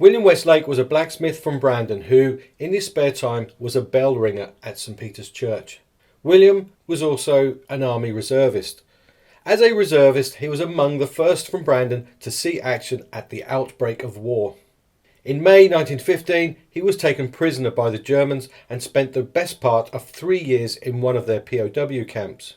William Westlake was a blacksmith from Brandon who, in his spare time, was a bell ringer at St Peter's Church. William was also an army reservist. As a reservist, he was among the first from Brandon to see action at the outbreak of war. In May 1915, he was taken prisoner by the Germans and spent the best part of 3 years in one of their POW camps.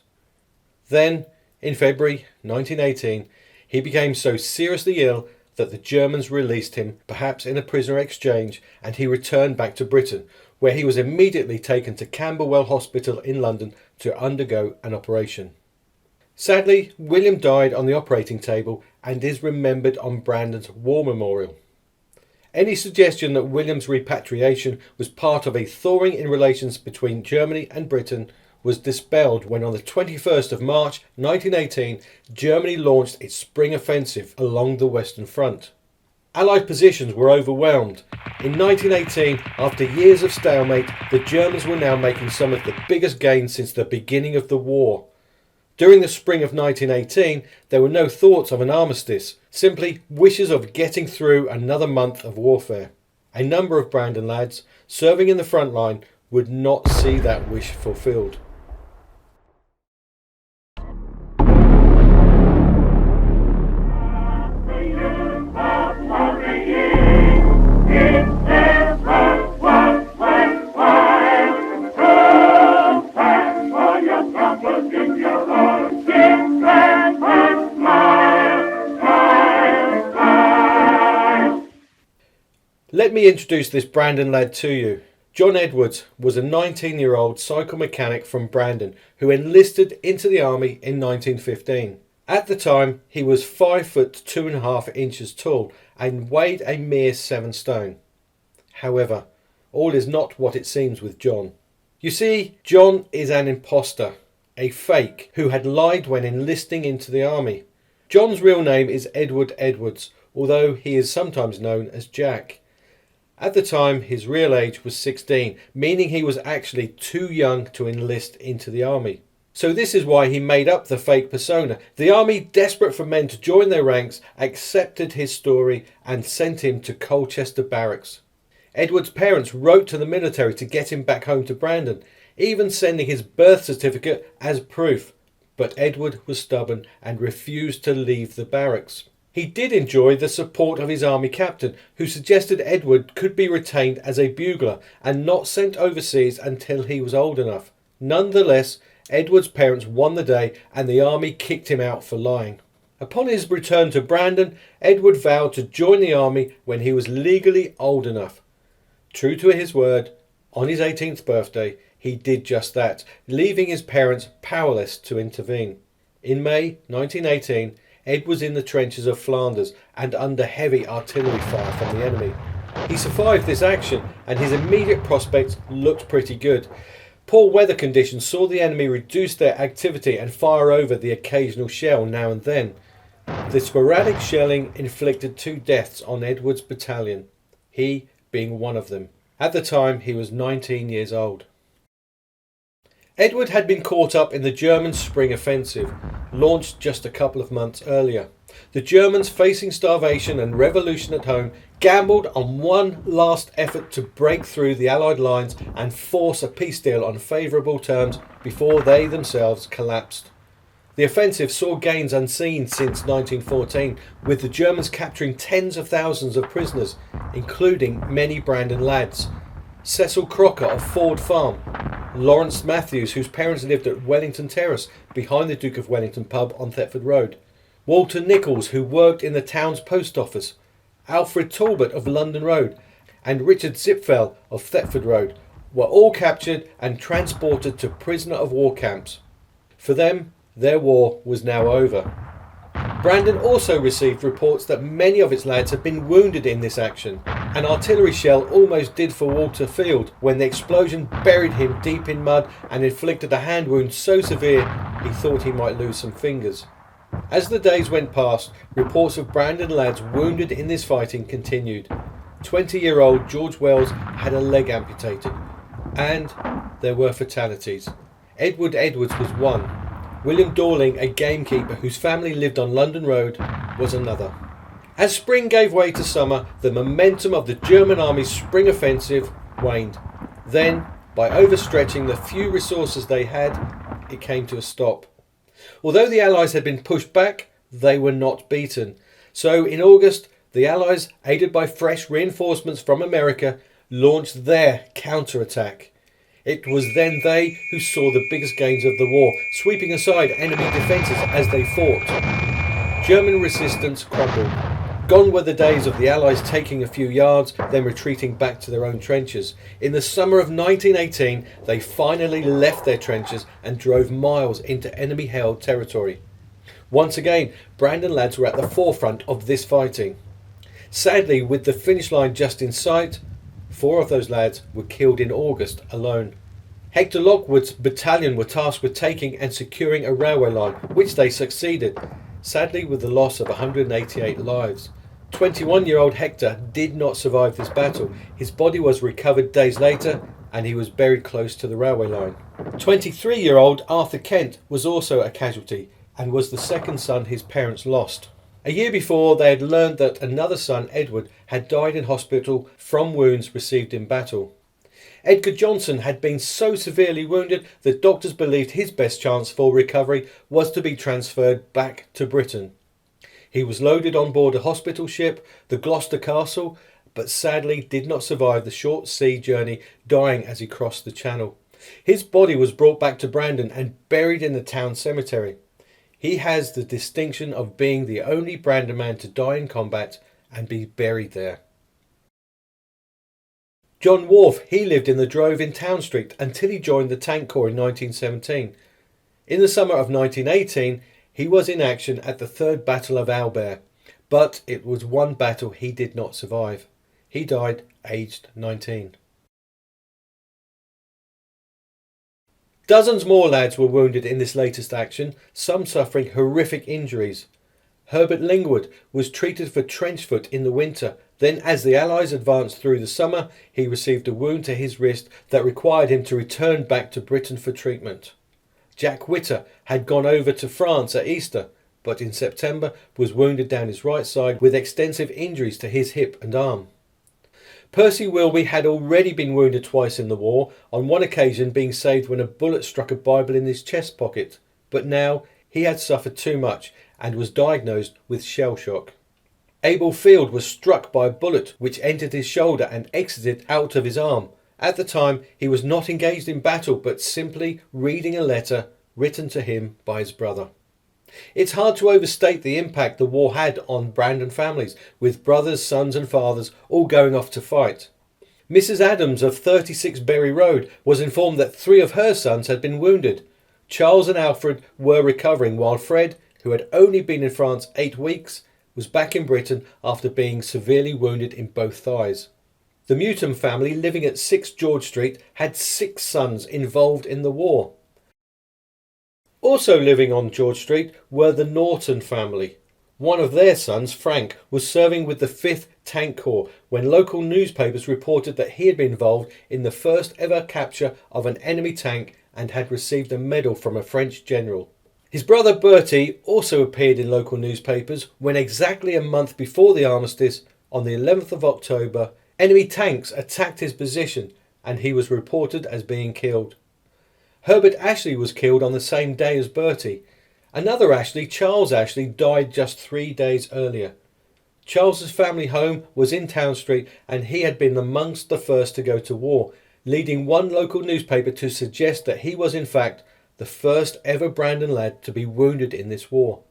Then, in February 1918, he became so seriously ill that the Germans released him, perhaps in a prisoner exchange, and he returned back to Britain, where he was immediately taken to Camberwell Hospital in London to undergo an operation. Sadly, William died on the operating table and is remembered on Brandon's war memorial. Any suggestion that William's repatriation was part of a thawing in relations between Germany and Britain was dispelled when on the 21st of March 1918, Germany launched its spring offensive along the Western Front. Allied positions were overwhelmed. In 1918, after years of stalemate, the Germans were now making some of the biggest gains since the beginning of the war. During the spring of 1918, there were no thoughts of an armistice, simply wishes of getting through another month of warfare. A number of Brandon lads, serving in the front line, would not see that wish fulfilled. Let me introduce this Brandon lad to you. John Edwards was a 19-year-old cycle mechanic from Brandon who enlisted into the army in 1915. At the time, he was 5 foot 2.5 inches tall and weighed a mere 7 stone. However, all is not what it seems with John. You see, John is an imposter, a fake, who had lied when enlisting into the army. John's real name is Edward Edwards, although he is sometimes known as Jack. At the time, his real age was 16, meaning he was actually too young to enlist into the army. So this is why he made up the fake persona. The army, desperate for men to join their ranks, accepted his story and sent him to Colchester Barracks. Edward's parents wrote to the military to get him back home to Brandon, even sending his birth certificate as proof. But Edward was stubborn and refused to leave the barracks. He did enjoy the support of his army captain, who suggested Edward could be retained as a bugler and not sent overseas until he was old enough. Nonetheless, Edward's parents won the day and the army kicked him out for lying. Upon his return to Brandon, Edward vowed to join the army when he was legally old enough. True to his word, on his 18th birthday, he did just that, leaving his parents powerless to intervene. In May 1918, Ed was in the trenches of Flanders and under heavy artillery fire from the enemy. He survived this action and his immediate prospects looked pretty good. Poor weather conditions saw the enemy reduce their activity and fire over the occasional shell now and then. The sporadic shelling inflicted 2 deaths on Edward's battalion, he being one of them. At the time, he was 19 years old. Edward had been caught up in the German spring offensive, launched just a couple of months earlier. The Germans, facing starvation and revolution at home, gambled on one last effort to break through the Allied lines and force a peace deal on favourable terms before they themselves collapsed. The offensive saw gains unseen since 1914, with the Germans capturing tens of thousands of prisoners, including many Brandon lads. Cecil Crocker of Ford Farm, Lawrence Matthews, whose parents lived at Wellington Terrace behind the Duke of Wellington pub on Thetford Road, Walter Nichols, who worked in the town's post office, Alfred Talbot of London Road, and Richard Zipfel of Thetford Road were all captured and transported to prisoner of war camps. For them, their war was now over. Brandon also received reports that many of its lads had been wounded in this action. An artillery shell almost did for Walter Field when the explosion buried him deep in mud and inflicted a hand wound so severe he thought he might lose some fingers. As the days went past, reports of Brandon lads wounded in this fighting continued. 20-year-old George Wells had a leg amputated, and there were fatalities. Edward Edwards was one. William Dorling, a gamekeeper whose family lived on London Road, was another. As spring gave way to summer, the momentum of the German army's spring offensive waned. Then, by overstretching the few resources they had, it came to a stop. Although the Allies had been pushed back, they were not beaten. So in August, the Allies, aided by fresh reinforcements from America, launched their counterattack. It was then they who saw the biggest gains of the war, sweeping aside enemy defences as they fought. German resistance crumbled. Gone were the days of the Allies taking a few yards, then retreating back to their own trenches. In the summer of 1918, they finally left their trenches and drove miles into enemy-held territory. Once again, Brandon lads were at the forefront of this fighting. Sadly, with the finish line just in sight, 4 of those lads were killed in August alone. Hector Lockwood's battalion were tasked with taking and securing a railway line, which they succeeded, sadly with the loss of 188 lives. 21-year-old Hector did not survive this battle. His body was recovered days later and he was buried close to the railway line. 23-year-old Arthur Kent was also a casualty and was the second son his parents lost. A year before, they had learned that another son, Edward, had died in hospital from wounds received in battle. Edgar Johnson had been so severely wounded that doctors believed his best chance for recovery was to be transferred back to Britain. He was loaded on board a hospital ship, the Gloucester Castle, but sadly did not survive the short sea journey, dying as he crossed the Channel. His body was brought back to Brandon and buried in the town cemetery. He has the distinction of being the only Brandon man to die in combat and be buried there. John Wharf, he lived in the Drove in Town Street until he joined the Tank Corps in 1917. In the summer of 1918, he was in action at the Third Battle of Albert, but it was one battle he did not survive. He died aged 19. Dozens more lads were wounded in this latest action, some suffering horrific injuries. Herbert Lockwood was treated for trench foot in the winter. Then, as the Allies advanced through the summer, he received a wound to his wrist that required him to return back to Britain for treatment. Jack Witter had gone over to France at Easter, but in September was wounded down his right side with extensive injuries to his hip and arm. Percy Wilby had already been wounded twice in the war, on one occasion being saved when a bullet struck a Bible in his chest pocket, but now he had suffered too much and was diagnosed with shell shock. Abel Field was struck by a bullet which entered his shoulder and exited out of his arm. At the time, he was not engaged in battle but simply reading a letter written to him by his brother. It's hard to overstate the impact the war had on Brandon families, with brothers, sons and fathers all going off to fight. Mrs. Adams of 36 Berry Road was informed that 3 of her sons had been wounded. Charles and Alfred were recovering, while Fred, who had only been in France 8 weeks, was back in Britain after being severely wounded in both thighs. The Mutum family, living at 6 George Street, had 6 sons involved in the war. Also living on George Street were the Norton family. One of their sons, Frank, was serving with the 5th Tank Corps when local newspapers reported that he had been involved in the first ever capture of an enemy tank and had received a medal from a French general. His brother Bertie also appeared in local newspapers when, exactly a month before the armistice, on the 11th of October, enemy tanks attacked his position and he was reported as being killed. Herbert Ashley was killed on the same day as Bertie. Another Ashley, Charles Ashley, died just 3 days earlier. Charles's family home was in Town Street and he had been amongst the first to go to war, leading one local newspaper to suggest that he was in fact the first ever Brandon lad to be wounded in this war.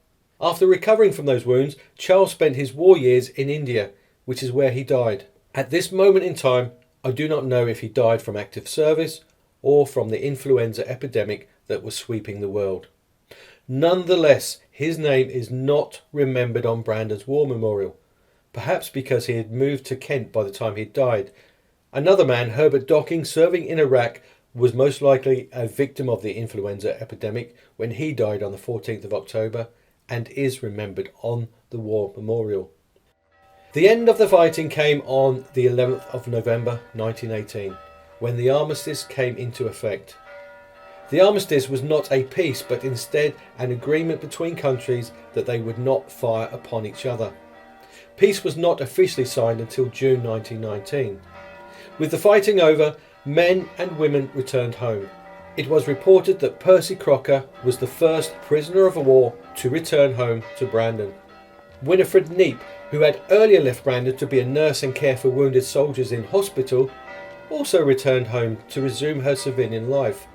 After recovering from those wounds, Charles spent his war years in India, which is where he died. At this moment in time, I do not know if he died from active service or from the influenza epidemic that was sweeping the world. Nonetheless, his name is not remembered on Brandon's war memorial, perhaps because he had moved to Kent by the time he died. Another man, Herbert Docking, serving in Iraq, was most likely a victim of the influenza epidemic when he died on the 14th of October and is remembered on the war memorial. The end of the fighting came on the 11th of November 1918, when the armistice came into effect. The armistice was not a peace, but instead an agreement between countries that they would not fire upon each other. Peace was not officially signed until June 1919. With the fighting over, men and women returned home. It was reported that Percy Crocker was the first prisoner of war to return home to Brandon. Winifred Neep, who had earlier left Brandon to be a nurse and care for wounded soldiers in hospital, also returned home to resume her civilian life.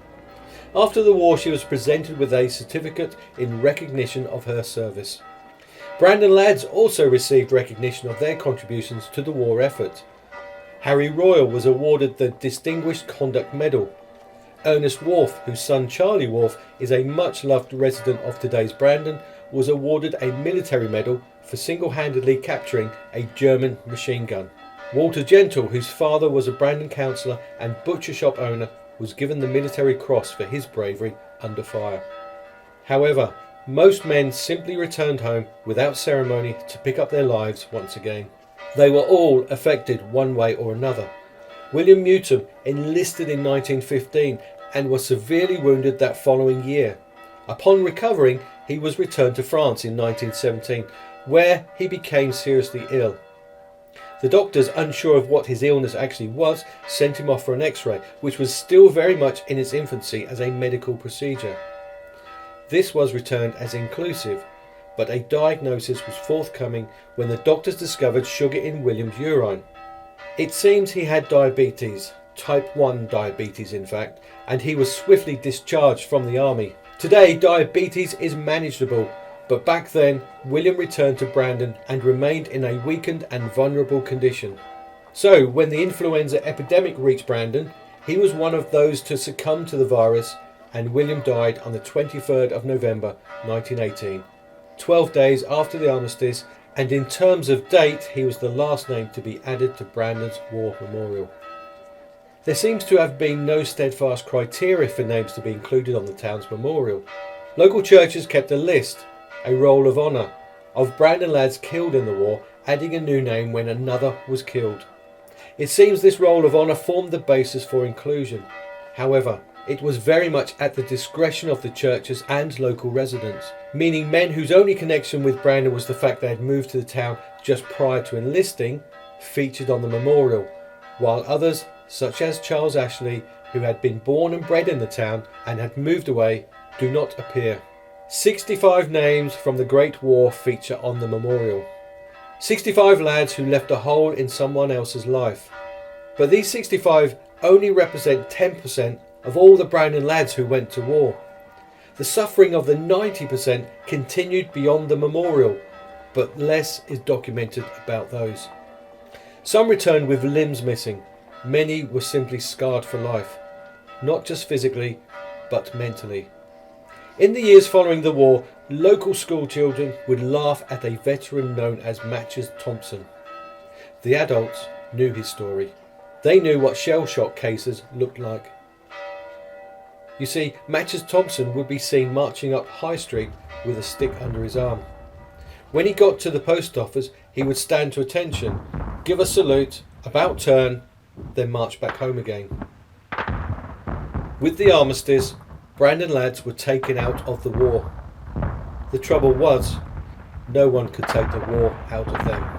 After the war, she was presented with a certificate in recognition of her service. Brandon lads also received recognition of their contributions to the war effort. Harry Royal was awarded the Distinguished Conduct Medal. Ernest Wharf, whose son Charlie Wharf is a much-loved resident of today's Brandon, was awarded a military medal for single-handedly capturing a German machine gun. Walter Gentle, whose father was a Brandon councillor and butcher shop owner, was given the Military Cross for his bravery under fire. However, most men simply returned home without ceremony to pick up their lives once again. They were all affected one way or another. William Newton enlisted in 1915 and was severely wounded that following year. Upon recovering, he was returned to France in 1917, where he became seriously ill. The doctors, unsure of what his illness actually was, sent him off for an X-ray, which was still very much in its infancy as a medical procedure. This was returned as inclusive, but a diagnosis was forthcoming when the doctors discovered sugar in William's urine. It seems he had diabetes, type 1 diabetes in fact, and he was swiftly discharged from the army. Today, diabetes is manageable, but back then, William returned to Brandon and remained in a weakened and vulnerable condition. So, when the influenza epidemic reached Brandon, he was one of those to succumb to the virus, and William died on the 23rd of November 1918, 12 days after the armistice, and in terms of date, he was the last name to be added to Brandon's War Memorial. There seems to have been no steadfast criteria for names to be included on the town's memorial. Local churches kept a list, a roll of honour, of Brandon lads killed in the war, adding a new name when another was killed. It seems this roll of honour formed the basis for inclusion. However, it was very much at the discretion of the churches and local residents, meaning men whose only connection with Brandon was the fact they had moved to the town just prior to enlisting, featured on the memorial, while others, such as Charles Ashley, who had been born and bred in the town and had moved away, do not appear. 65 names from the Great War feature on the memorial. 65 lads who left a hole in someone else's life. But these 65 only represent 10% of all the Brandon lads who went to war. The suffering of the 90% continued beyond the memorial, but less is documented about those. Some returned with limbs missing. Many were simply scarred for life, not just physically, but mentally. In the years following the war, local school children would laugh at a veteran known as Matches Thompson. The adults knew his story. They knew what shell shock cases looked like. You see, Matches Thompson would be seen marching up High Street with a stick under his arm. When he got to the post office, he would stand to attention, give a salute, about turn, then march back home again. With the armistice, Brandon lads were taken out of the war. The trouble was, no one could take the war out of them.